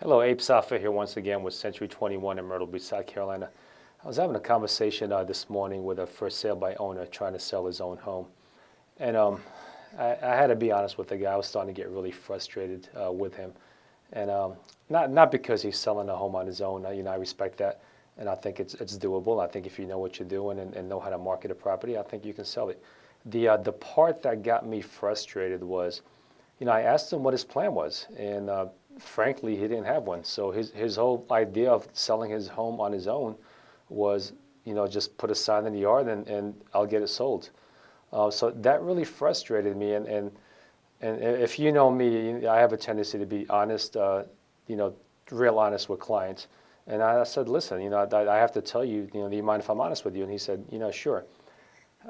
Hello, Abe Safa here once again with Century 21 in Myrtle Beach, South Carolina. I was having a conversation this morning with a for sale by owner trying to sell his own home. And I had to be honest with the guy. I was starting to get really frustrated with him. And not because he's selling a home on his own. I respect that. And I think it's doable. I think if you know what you're doing and know how to market a property, I think you can sell it. The part that got me frustrated was, I asked him what his plan was, and frankly, he didn't have one. So his whole idea of selling his home on his own was, just put a sign in the yard and I'll get it sold. So that really frustrated me. And if you know me, I have a tendency to be honest, real honest with clients. And I said, listen, I have to tell you, do you mind if I'm honest with you? And he said, sure.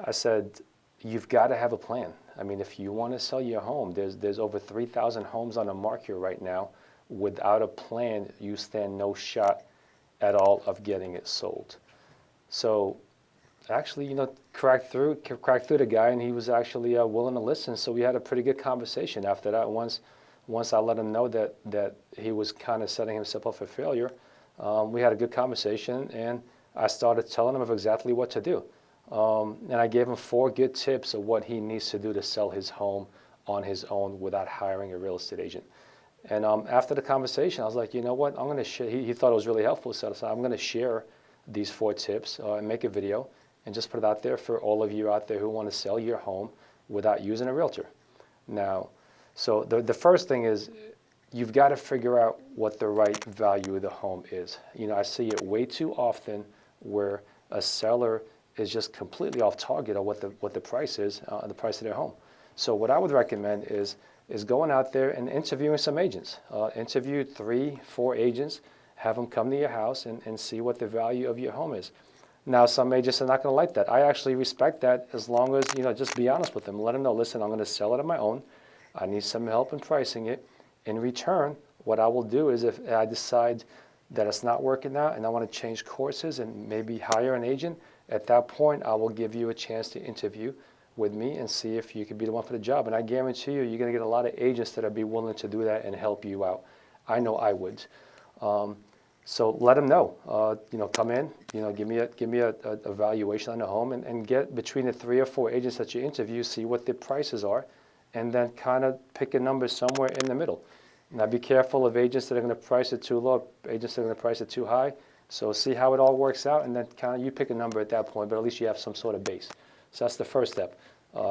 I said, you've got to have a plan. I mean, if you want to sell your home, there's over 3,000 homes on the market right now. Without a plan, you stand no shot at all of getting it sold. So actually, cracked through the guy, and he was actually willing to listen. So we had a pretty good conversation after that. Once I let him know that he was kind of setting himself up for failure, we had a good conversation, and I started telling him of exactly what to do. And I gave him 4 good tips of what he needs to do to sell his home on his own without hiring a real estate agent. And after the conversation, I was like, you know what, I'm going to share. He thought it was really helpful, so I'm going to share these 4 tips and make a video and just put it out there for all of you out there who want to sell your home without using a realtor. Now, so the first thing is you've got to figure out what the right value of the home is. I see it way too often where a seller is just completely off target on what the price is, the price of their home. So what I would recommend is going out there and interviewing some agents. Interview 3, 4 agents, have them come to your house and see what the value of your home is. Now, some agents are not going to like that. I actually respect that as long as, just be honest with them. Let them know, listen, I'm going to sell it on my own. I need some help in pricing it. In return, what I will do is if I decide that it's not working out and I want to change courses and maybe hire an agent, at that point, I will give you a chance to interview with me and see if you could be the one for the job. And I guarantee you're going to get a lot of agents that will be willing to do that and help you out. I know I would. So let them know. Come in. Give me a valuation on the home and get between the 3 or 4 agents that you interview, see what their prices are, and then kind of pick a number somewhere in the middle. Now be careful of agents that are going to price it too low, agents that are going to price it too high. So see how it all works out, and then kind of you pick a number at that point, but at least you have some sort of base. So that's the first step,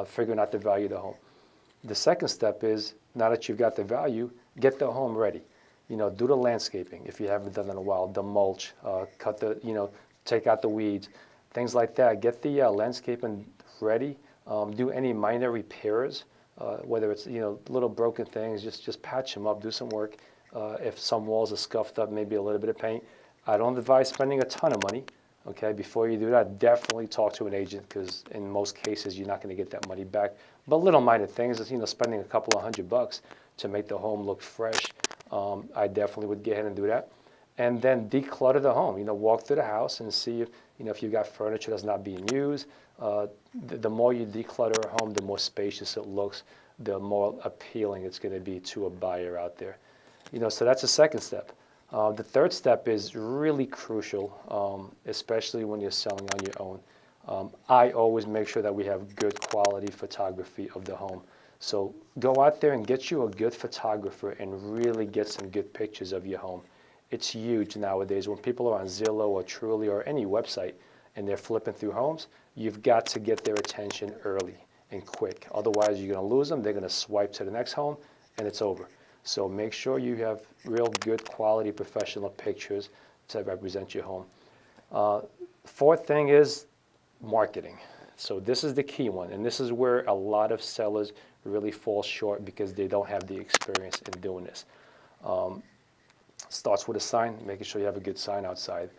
figuring out the value of the home. The second step is, now that you've got the value, get the home ready. Do the landscaping if you haven't done it in a while, the mulch, take out the weeds, things like that. Get the landscaping ready. Do any minor repairs, whether it's little broken things, just patch them up, do some work. If some walls are scuffed up, maybe a little bit of paint. I don't advise spending a ton of money. Okay, before you do that, definitely talk to an agent because in most cases you're not going to get that money back. But little minor things, spending a couple of $100 to make the home look fresh, I definitely would go ahead and do that. And then declutter the home. Walk through the house and see if you've got furniture that's not being used. The more you declutter a home, the more spacious it looks, the more appealing it's going to be to a buyer out there. So that's the second step. The third step is really crucial, especially when you're selling on your own. I always make sure that we have good quality photography of the home. So go out there and get you a good photographer and really get some good pictures of your home. It's huge nowadays. When people are on Zillow or Truly or any website and they're flipping through homes, you've got to get their attention early and quick. Otherwise, you're going to lose them. They're going to swipe to the next home, and it's over. So make sure you have real good quality professional pictures to represent your home. Fourth thing is marketing. So this is the key one, and this is where a lot of sellers really fall short because they don't have the experience in doing this. Starts with a sign, making sure you have a good sign outside.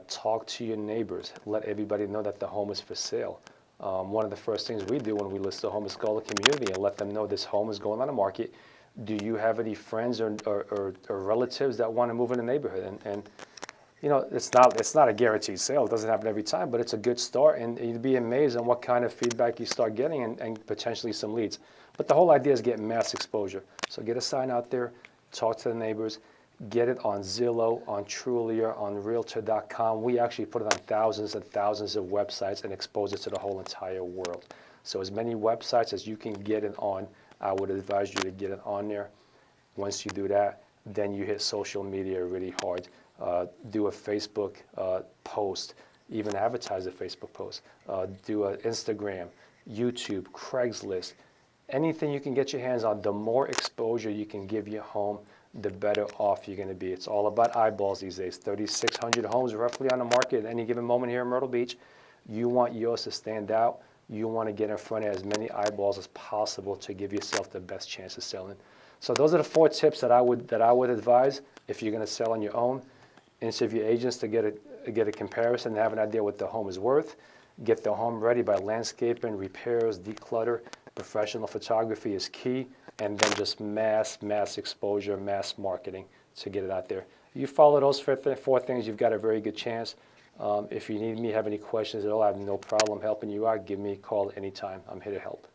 Talk to your neighbors. Let everybody know that the home is for sale. One of the first things we do when we list a home is call the community and let them know this home is going on the market. Do you have any friends or relatives that want to move in the neighborhood? And it's not a guaranteed sale. It doesn't happen every time, but it's a good start, and you'd be amazed on what kind of feedback you start getting and potentially some leads. But the whole idea is get mass exposure. So get a sign out there, talk to the neighbors, Get it on Zillow, on Trulia, on Realtor.com. We actually put it on thousands and thousands of websites and expose it to the whole entire world. So as many websites as you can get it on, I would advise you to get it on there. Once you do that, then you hit social media really hard. Do a Facebook post, even advertise a Facebook post. Do an Instagram, YouTube, Craigslist. Anything you can get your hands on, the more exposure you can give your home, the better off you're going to be. It's all about eyeballs these days. 3,600 homes roughly on the market at any given moment here in Myrtle Beach. You want yours to stand out. You want to get in front of as many eyeballs as possible to give yourself the best chance of selling. So those are the 4 tips that I would advise if you're going to sell on your own. Interview agents to get a comparison and have an idea what the home is worth. Get the home ready by landscaping, repairs, declutter. Professional photography is key, and then just mass exposure, mass marketing to get it out there. You follow those 4 things, you've got a very good chance. If you need me, have any questions at all, I have no problem helping you out. Give me a call anytime. I'm here to help.